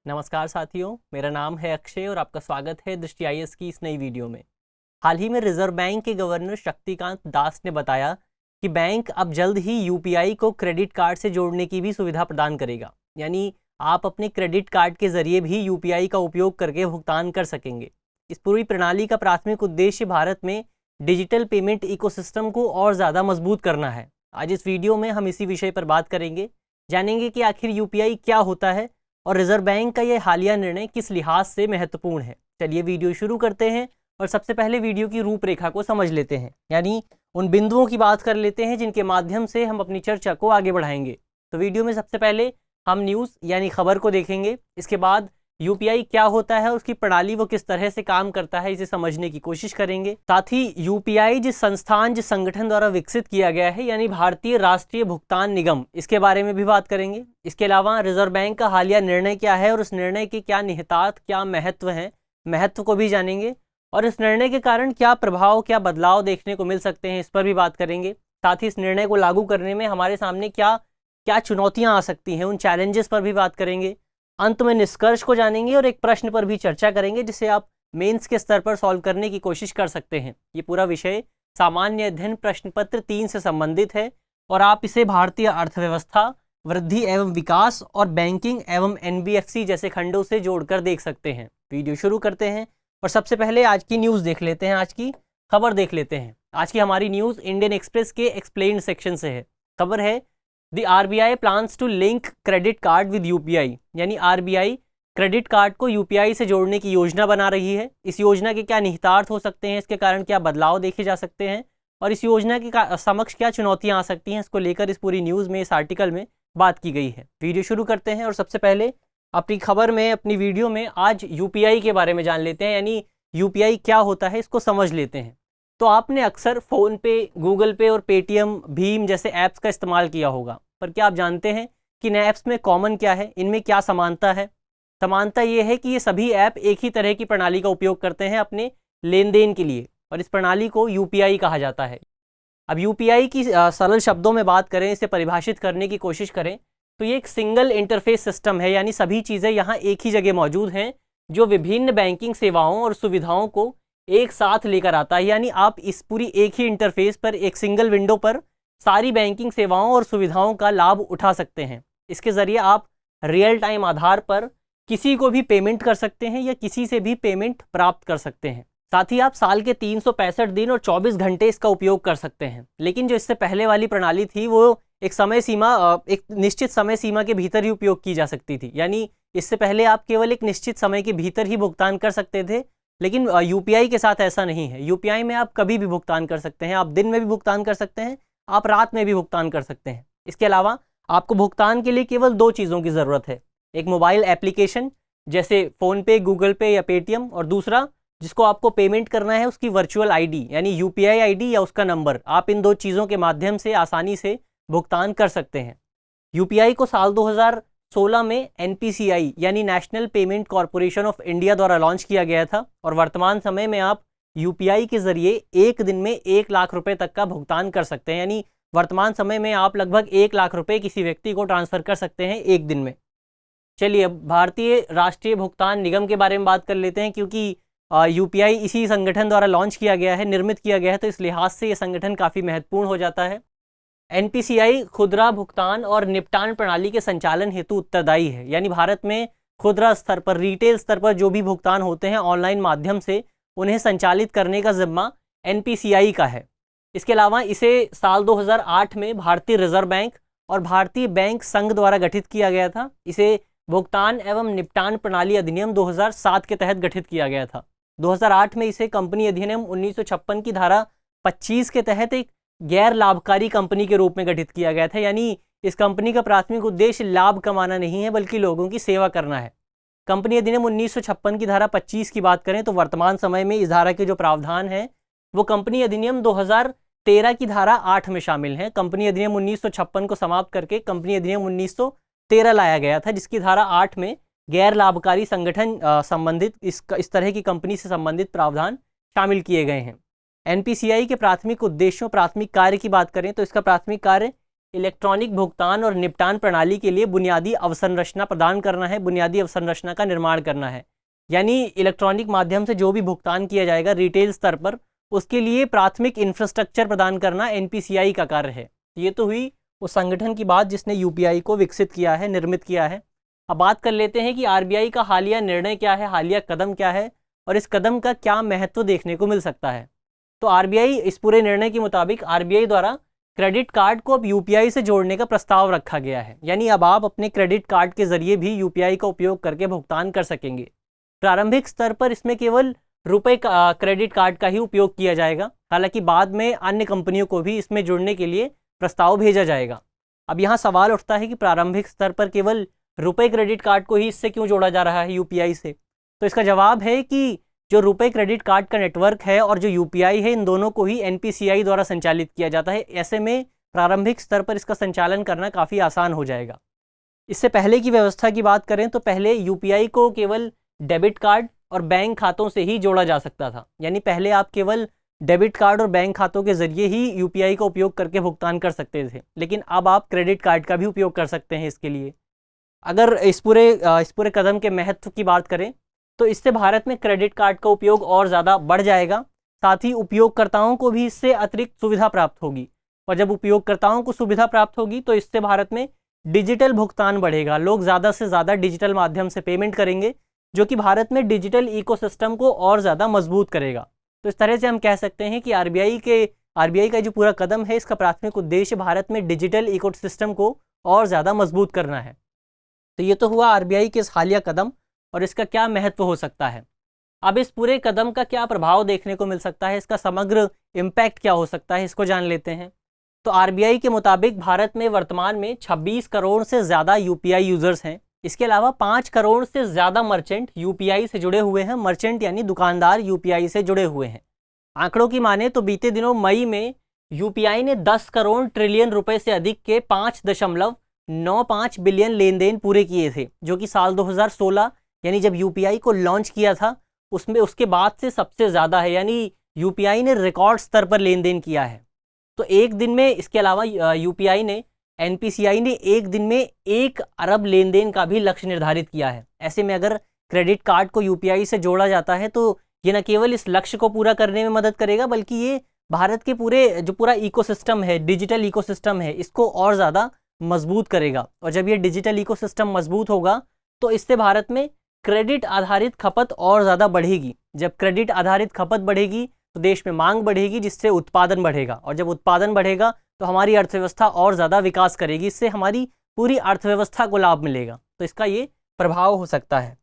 नमस्कार साथियों, मेरा नाम है अक्षय और आपका स्वागत है दृष्टि आईएएस की इस नई वीडियो में। हाल ही में रिजर्व बैंक के गवर्नर शक्तिकांत दास ने बताया कि बैंक अब जल्द ही यूपीआई को क्रेडिट कार्ड से जोड़ने की भी सुविधा प्रदान करेगा। यानी आप अपने क्रेडिट कार्ड के जरिए भी यूपीआई का उपयोग करके भुगतान कर सकेंगे। इस पूरी प्रणाली का प्राथमिक उद्देश्य भारत में डिजिटल पेमेंट इकोसिस्टम को और ज़्यादा मजबूत करना है। आज इस वीडियो में हम इसी विषय पर बात करेंगे, जानेंगे कि आखिर यूपीआई क्या होता है और रिजर्व बैंक का ये हालिया निर्णय किस लिहाज से महत्वपूर्ण है। चलिए वीडियो शुरू करते हैं और सबसे पहले वीडियो की रूपरेखा को समझ लेते हैं, यानी उन बिंदुओं की बात कर लेते हैं जिनके माध्यम से हम अपनी चर्चा को आगे बढ़ाएंगे। तो वीडियो में सबसे पहले हम न्यूज़ यानी खबर को देखेंगे, इसके बाद यूपीआई क्या होता है, उसकी प्रणाली वो किस तरह से काम करता है, इसे समझने की कोशिश करेंगे। साथ ही यूपीआई जिस संगठन द्वारा विकसित किया गया है यानी भारतीय राष्ट्रीय भुगतान निगम, इसके बारे में भी बात करेंगे। इसके अलावा रिजर्व बैंक का हालिया निर्णय क्या है और उस निर्णय के क्या निहितार्थ, क्या महत्व हैं, महत्व को भी जानेंगे और इस निर्णय के कारण क्या प्रभाव, क्या बदलाव देखने को मिल सकते हैं, इस पर भी बात करेंगे। साथ ही इस निर्णय को लागू करने में हमारे सामने क्या क्या चुनौतियाँ आ सकती हैं, उन चैलेंजेस पर भी बात करेंगे। अंत में निष्कर्ष को जानेंगे और एक प्रश्न पर भी चर्चा करेंगे जिसे आप मेंस के स्तर पर सॉल्व करने की कोशिश कर सकते हैं। ये पूरा विषय सामान्य अध्ययन प्रश्न पत्र 3 से संबंधित है और आप इसे भारतीय अर्थव्यवस्था, वृद्धि एवं विकास और बैंकिंग एवं एनबीएफसी जैसे खंडों से जोड़कर देख सकते हैं। वीडियो शुरू करते हैं और सबसे पहले आज की न्यूज़ देख लेते हैं, आज की खबर देख लेते हैं। आज की हमारी न्यूज़ इंडियन एक्सप्रेस के एक्सप्लेन्ड सेक्शन से है। खबर है The RBI plans to link credit card with UPI, यानी RBI क्रेडिट कार्ड को यूपीआई से जोड़ने की योजना बना रही है। इस योजना के क्या निहितार्थ हो सकते हैं, इसके कारण क्या बदलाव देखे जा सकते हैं और इस योजना के समक्ष क्या चुनौतियां आ सकती हैं, इसको लेकर इस पूरी न्यूज़ में, इस आर्टिकल में बात की गई है। वीडियो शुरू करते हैं और सबसे पहले अपनी खबर में, अपनी वीडियो में आज यूपीआई के बारे में जान लेते हैं, यानी यूपीआई क्या होता है इसको समझ लेते हैं। तो आपने अक्सर फ़ोनपे, गूगल पे और पेटीएम, भीम जैसे ऐप्स का इस्तेमाल किया होगा, पर क्या आप जानते हैं कि इन ऐप्स में कॉमन क्या है, इनमें क्या समानता है? समानता ये है कि ये सभी ऐप एक ही तरह की प्रणाली का उपयोग करते हैं अपने लेन देन के लिए और इस प्रणाली को यूपीआई कहा जाता है। अब यूपीआई की सरल शब्दों में बात करें, इसे परिभाषित करने की कोशिश करें तो ये एक सिंगल इंटरफेस सिस्टम है, यानी सभी चीज़ें यहाँ एक ही जगह मौजूद हैं जो विभिन्न बैंकिंग सेवाओं और सुविधाओं को एक साथ लेकर आता है। यानी आप इस पूरी एक ही इंटरफेस पर, एक सिंगल विंडो पर सारी बैंकिंग सेवाओं और सुविधाओं का लाभ उठा सकते हैं। इसके ज़रिए आप रियल टाइम आधार पर किसी को भी पेमेंट कर सकते हैं या किसी से भी पेमेंट प्राप्त कर सकते हैं। साथ ही आप साल के 365 दिन और 24 घंटे इसका उपयोग कर सकते हैं। लेकिन जो इससे पहले वाली प्रणाली थी वो एक निश्चित समय सीमा के भीतर ही उपयोग की जा सकती थी। यानी इससे पहले आप केवल एक निश्चित समय के भीतर ही भुगतान कर सकते थे, लेकिन यूपीआई के साथ ऐसा नहीं है। यूपीआई में आप कभी भी भुगतान कर सकते हैं, आप दिन में भी भुगतान कर सकते हैं, आप रात में भी भुगतान कर सकते हैं। इसके अलावा आपको भुगतान के लिए केवल 2 चीज़ों की ज़रूरत है, एक मोबाइल एप्लीकेशन जैसे फ़ोनपे, गूगल पे या पेटीएम, और दूसरा जिसको आपको पेमेंट करना है उसकी वर्चुअल आईडी यानी यूपीआई आईडी या उसका नंबर। आप इन 2 चीज़ों के माध्यम से आसानी से भुगतान कर सकते हैं। यूपीआई को साल 2016 में एनपीसीआई यानी national payment corporation of India द्वारा लॉन्च किया गया था और वर्तमान समय में आप यूपीआई के ज़रिए एक दिन में 1 लाख रुपए तक का भुगतान कर सकते हैं। यानी वर्तमान समय में आप लगभग 1 लाख रुपए किसी व्यक्ति को ट्रांसफ़र कर सकते हैं एक दिन में। चलिए अब भारतीय राष्ट्रीय भुगतान निगम के बारे में बात कर लेते हैं, क्योंकि यूपीआई इसी संगठन द्वारा लॉन्च किया गया है, निर्मित किया गया है, तो इस लिहाज से ये संगठन काफ़ी महत्वपूर्ण हो जाता है। एनपीसीआई खुदरा भुगतान और निपटान प्रणाली के संचालन हेतु उत्तरदायी है। यानी भारत में खुदरा स्तर पर, रिटेल स्तर पर जो भी भुगतान होते हैं ऑनलाइन माध्यम से, उन्हें संचालित करने का जिम्मा एनपीसीआई का है। इसके अलावा इसे साल 2008 में भारतीय रिजर्व बैंक और भारतीय बैंक संघ द्वारा गठित किया गया था। इसे भुगतान एवं निपटान प्रणाली अधिनियम 2007 के तहत गठित किया गया था। 2008 में इसे कंपनी अधिनियम 1956 की धारा 25 के तहत एक गैर लाभकारी कंपनी के रूप में गठित किया गया था। यानी इस कंपनी का प्राथमिक उद्देश्य लाभ कमाना नहीं है बल्कि लोगों की सेवा करना है। कंपनी अधिनियम 1956 की धारा 25 की बात करें तो वर्तमान समय में इस धारा के जो प्रावधान हैं वो कंपनी अधिनियम 2013 की धारा 8 में शामिल हैं। कंपनी अधिनियम 1956 को समाप्त करके कंपनी अधिनियम 1913 लाया गया था, जिसकी धारा 8 में गैर लाभकारी संगठन संबंधित इस तरह की कंपनी से संबंधित प्रावधान शामिल किए गए हैं। एनपीसीआई के प्राथमिक उद्देश्यों, प्राथमिक कार्य की बात करें तो इसका प्राथमिक कार्य इलेक्ट्रॉनिक भुगतान और निपटान प्रणाली के लिए बुनियादी अवसंरचना प्रदान करना है, बुनियादी अवसंरचना का निर्माण करना है। यानी इलेक्ट्रॉनिक माध्यम से जो भी भुगतान किया जाएगा रिटेल स्तर पर, उसके लिए प्राथमिक इंफ्रास्ट्रक्चर प्रदान करना एनपीसीआई का कार्य है। ये तो हुई उस संगठन की बात जिसने यूपीआई को विकसित किया है, निर्मित किया है। अब बात कर लेते हैं कि आरबीआई का हालिया निर्णय क्या है, हालिया कदम क्या है और इस कदम का क्या महत्व देखने को मिल सकता है। तो आरबीआई इस पूरे निर्णय के मुताबिक आरबीआई द्वारा क्रेडिट कार्ड को अब यूपीआई से जोड़ने का प्रस्ताव रखा गया है। यानी अब आप अपने क्रेडिट कार्ड के जरिए भी यूपीआई का उपयोग करके भुगतान कर सकेंगे। प्रारंभिक स्तर पर इसमें केवल रुपए का क्रेडिट कार्ड का ही उपयोग किया जाएगा, हालांकि बाद में अन्य कंपनियों को भी इसमें जुड़ने के लिए प्रस्ताव भेजा जाएगा। अब यहाँ सवाल उठता है कि प्रारंभिक स्तर पर केवल रुपए क्रेडिट कार्ड को ही इससे क्यों जोड़ा जा रहा है यूपीआई से। तो इसका जवाब है कि जो रुपए क्रेडिट कार्ड का नेटवर्क है और जो यूपीआई है, इन दोनों को ही एनपीसीआई द्वारा संचालित किया जाता है। ऐसे में प्रारंभिक स्तर पर इसका संचालन करना काफ़ी आसान हो जाएगा। इससे पहले की व्यवस्था की बात करें तो पहले यूपीआई को केवल डेबिट कार्ड और बैंक खातों से ही जोड़ा जा सकता था। यानी पहले आप केवल डेबिट कार्ड और बैंक खातों के जरिए ही यूपीआई का उपयोग करके भुगतान कर सकते थे, लेकिन अब आप क्रेडिट कार्ड का भी उपयोग कर सकते हैं इसके लिए। अगर इस पूरे कदम के महत्व की बात करें तो इससे भारत में क्रेडिट कार्ड का उपयोग और ज़्यादा बढ़ जाएगा। साथ ही उपयोगकर्ताओं को भी इससे अतिरिक्त सुविधा प्राप्त होगी, और जब उपयोगकर्ताओं को सुविधा प्राप्त होगी तो इससे भारत में डिजिटल भुगतान बढ़ेगा। लोग ज़्यादा से ज़्यादा डिजिटल माध्यम से पेमेंट करेंगे, जो कि भारत में डिजिटल इकोसिस्टम को और ज़्यादा मजबूत करेगा। तो इस तरह से हम कह सकते हैं कि आरबीआई का जो पूरा कदम है, इसका प्राथमिक उद्देश्य भारत में डिजिटल इकोसिस्टम को और ज़्यादा मजबूत करना है। तो ये तो हुआ आरबीआई के इस हालिया कदम और इसका क्या महत्व हो सकता है। अब इस पूरे कदम का क्या प्रभाव देखने को मिल सकता है, इसका समग्र इम्पैक्ट क्या हो सकता है, इसको जान लेते हैं। तो आरबीआई के मुताबिक भारत में वर्तमान में 26 करोड़ से ज़्यादा यूपीआई यूज़र्स हैं। इसके अलावा 5 करोड़ से ज़्यादा मर्चेंट यूपीआई से जुड़े हुए हैं। मर्चेंट यानी दुकानदार यूपीआई से जुड़े हुए हैं। आंकड़ों की माने तो बीते दिनों मई में यूपीआई ने 10 करोड़ ट्रिलियन रुपए से अधिक के 5.95 बिलियन लेन देन पूरे किए थे, जो कि साल 2016 यानी जब यूपीआई को लॉन्च किया था उसमें उसके बाद से सबसे ज़्यादा है। यानी यूपीआई ने रिकॉर्ड स्तर पर लेन देन किया है। तो एक दिन में, इसके अलावा एनपीसीआई ने एक दिन में 1 अरब लेन देन का भी लक्ष्य निर्धारित किया है। ऐसे में अगर क्रेडिट कार्ड को यूपीआई से जोड़ा जाता है तो ये न केवल इस लक्ष्य को पूरा करने में मदद करेगा, बल्कि ये भारत के पूरा इकोसिस्टम है, डिजिटल इकोसिस्टम है, इसको और ज़्यादा मजबूत करेगा। और जब ये डिजिटल इकोसिस्टम मजबूत होगा तो इससे भारत में क्रेडिट आधारित खपत और ज़्यादा बढ़ेगी। जब क्रेडिट आधारित खपत बढ़ेगी तो देश में मांग बढ़ेगी, जिससे उत्पादन बढ़ेगा, और जब उत्पादन बढ़ेगा तो हमारी अर्थव्यवस्था और ज़्यादा विकास करेगी। इससे हमारी पूरी अर्थव्यवस्था को लाभ मिलेगा। तो इसका ये प्रभाव हो सकता है।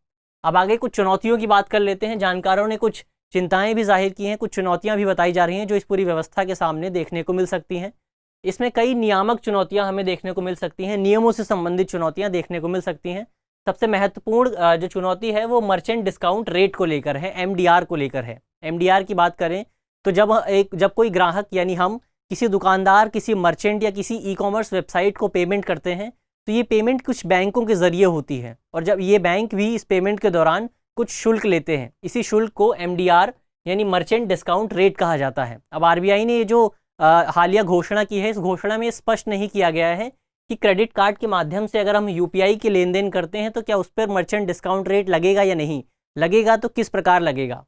अब आगे कुछ चुनौतियों की बात कर लेते हैं। जानकारों ने कुछ चिंताएं भी जाहिर की हैं, कुछ चुनौतियां भी बताई जा रही हैं जो इस पूरी व्यवस्था के सामने देखने को मिल सकती हैं। इसमें कई नियामक चुनौतियां हमें देखने को मिल सकती हैं, नियमों से संबंधित चुनौतियां देखने को मिल सकती हैं। सबसे महत्वपूर्ण जो चुनौती है वो मर्चेंट डिस्काउंट रेट को लेकर है, एमडीआर को लेकर है। एमडीआर की बात करें तो जब कोई ग्राहक यानी हम किसी दुकानदार, किसी मर्चेंट या किसी ई कॉमर्स वेबसाइट को पेमेंट करते हैं तो ये पेमेंट कुछ बैंकों के ज़रिए होती है, और जब ये बैंक भी इस पेमेंट के दौरान कुछ शुल्क लेते हैं, इसी शुल्क को एमडीआर यानी मर्चेंट डिस्काउंट रेट कहा जाता है। अब आरबीआई ने ये जो हालिया घोषणा की है, इस घोषणा में स्पष्ट नहीं किया गया है कि क्रेडिट कार्ड के माध्यम से अगर हम यूपीआई के लेन देन करते हैं तो क्या उस पर मर्चेंट डिस्काउंट रेट लगेगा या नहीं लगेगा, तो किस प्रकार लगेगा।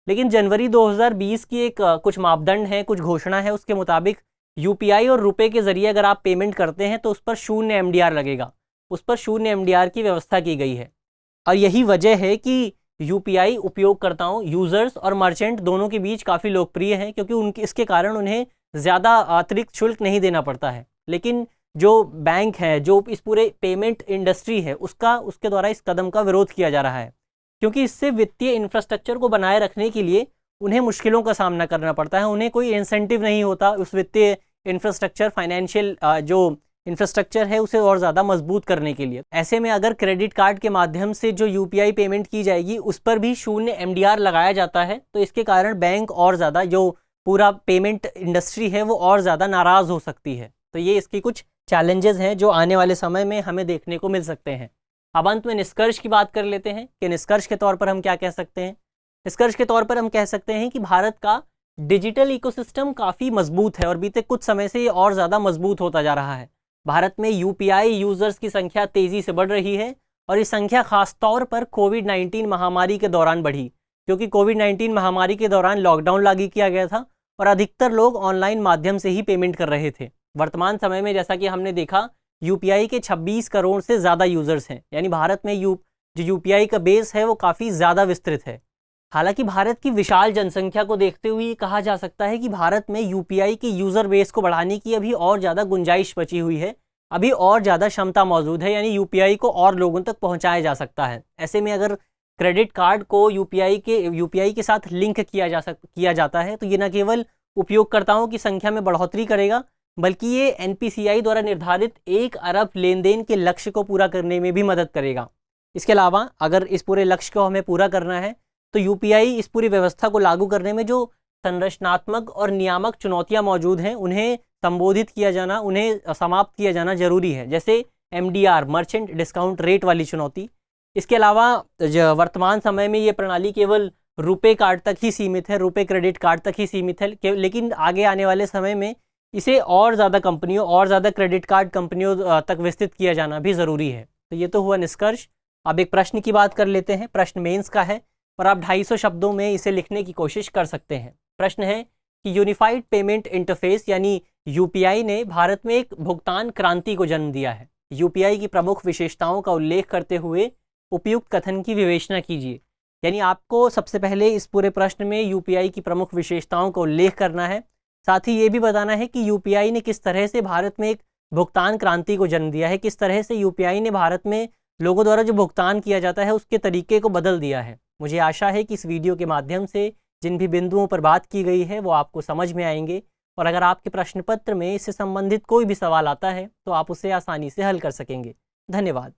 लेकिन जनवरी 2020 की कुछ मापदंड है, कुछ घोषणा है, उसके मुताबिक यूपीआई और रुपए के ज़रिए अगर आप पेमेंट करते हैं तो उस पर 0 एमडीआर लगेगा। उस पर 0 एमडीआर की व्यवस्था की गई है। और यही वजह है कि यूपीआई उपयोगकर्ताओं, यूज़र्स और मर्चेंट दोनों के बीच काफ़ी लोकप्रिय है, क्योंकि इसके कारण उन्हें ज़्यादा अतिरिक्त शुल्क नहीं देना पड़ता है। लेकिन जो बैंक है, जो इस पूरे पेमेंट इंडस्ट्री है, उसके द्वारा इस कदम का विरोध किया जा रहा है, क्योंकि इससे वित्तीय इंफ्रास्ट्रक्चर को बनाए रखने के लिए उन्हें मुश्किलों का सामना करना पड़ता है। उन्हें कोई इंसेंटिव नहीं होता उस वित्तीय इंफ्रास्ट्रक्चर, फाइनेंशियल जो इंफ्रास्ट्रक्चर है उसे और ज़्यादा मजबूत करने के लिए। ऐसे में अगर क्रेडिट कार्ड के माध्यम से जो यूपीआई पेमेंट की जाएगी उस पर भी 0 एमडीआर लगाया जाता है, तो इसके कारण बैंक और ज़्यादा, जो पूरा पेमेंट इंडस्ट्री है वो और ज़्यादा नाराज़ हो सकती है। तो ये इसकी कुछ चैलेंजेस हैं जो आने वाले समय में हमें देखने को मिल सकते हैं। अब अंत में निष्कर्ष की बात कर लेते हैं कि निष्कर्ष के तौर पर हम क्या कह सकते हैं। निष्कर्ष के तौर पर हम कह सकते हैं कि भारत का डिजिटल इकोसिस्टम काफ़ी मजबूत है और बीते कुछ समय से ये और ज़्यादा मजबूत होता जा रहा है। भारत में यूपीआई यूजर्स की संख्या तेजी से बढ़ रही है और इस संख्या खास तौर पर कोविड-19 महामारी के दौरान बढ़ी, क्योंकि कोविड-19 महामारी के दौरान लॉकडाउन लागू किया गया था और अधिकतर लोग ऑनलाइन माध्यम से ही पेमेंट कर रहे थे। वर्तमान समय में जैसा कि हमने देखा, यूपीआई के 26 करोड़ से ज़्यादा यूजर्स हैं, यानी भारत में जो यूपीआई का बेस है वो काफ़ी ज़्यादा विस्तृत है। हालांकि भारत की विशाल जनसंख्या को देखते हुए ये कहा जा सकता है कि भारत में यूपीआई की यूज़र बेस को बढ़ाने की अभी और ज़्यादा गुंजाइश बची हुई है, अभी और ज़्यादा क्षमता मौजूद है, यानी यूपीआई को और लोगों तक पहुंचाया जा सकता है। ऐसे में अगर क्रेडिट कार्ड को यूपीआई के साथ लिंक किया जाता है तो ये न केवल उपयोगकर्ताओं की संख्या में बढ़ोतरी करेगा, बल्कि ये एनपीसीआई द्वारा निर्धारित 1 अरब लेन देन के लक्ष्य को पूरा करने में भी मदद करेगा। इसके अलावा अगर इस पूरे लक्ष्य को हमें पूरा करना है तो यूपीआई इस पूरी व्यवस्था को लागू करने में जो संरचनात्मक और नियामक चुनौतियां मौजूद हैं उन्हें संबोधित किया जाना, उन्हें समाप्त किया जाना जरूरी है, जैसे एमडीआर मर्चेंट डिस्काउंट रेट वाली चुनौती। इसके अलावा वर्तमान समय में ये प्रणाली केवल रुपे कार्ड तक ही सीमित है, रुपे क्रेडिट कार्ड तक ही सीमित है, लेकिन आगे आने वाले समय में इसे और ज़्यादा कंपनियों, और ज़्यादा क्रेडिट कार्ड कंपनियों तक विस्तृत किया जाना भी ज़रूरी है। तो ये तो हुआ निष्कर्ष। अब एक प्रश्न की बात कर लेते हैं। प्रश्न मेंस का है और आप 250 शब्दों में इसे लिखने की कोशिश कर सकते हैं। प्रश्न है कि यूनिफाइड पेमेंट इंटरफेस यानी यूपीआई ने भारत में एक भुगतान क्रांति को जन्म दिया है। यूपीआई की प्रमुख विशेषताओं का उल्लेख करते हुए उपयुक्त कथन की विवेचना कीजिए। यानी आपको सबसे पहले इस पूरे प्रश्न में यूपीआई की प्रमुख विशेषताओं का उल्लेख करना है, साथ ही ये भी बताना है कि यूपीआई ने किस तरह से भारत में एक भुगतान क्रांति को जन्म दिया है, किस तरह से यूपीआई ने भारत में लोगों द्वारा जो भुगतान किया जाता है उसके तरीके को बदल दिया है। मुझे आशा है कि इस वीडियो के माध्यम से जिन भी बिंदुओं पर बात की गई है वो आपको समझ में आएंगे, और अगर आपके प्रश्न पत्र में इससे संबंधित कोई भी सवाल आता है तो आप उसे आसानी से हल कर सकेंगे। धन्यवाद।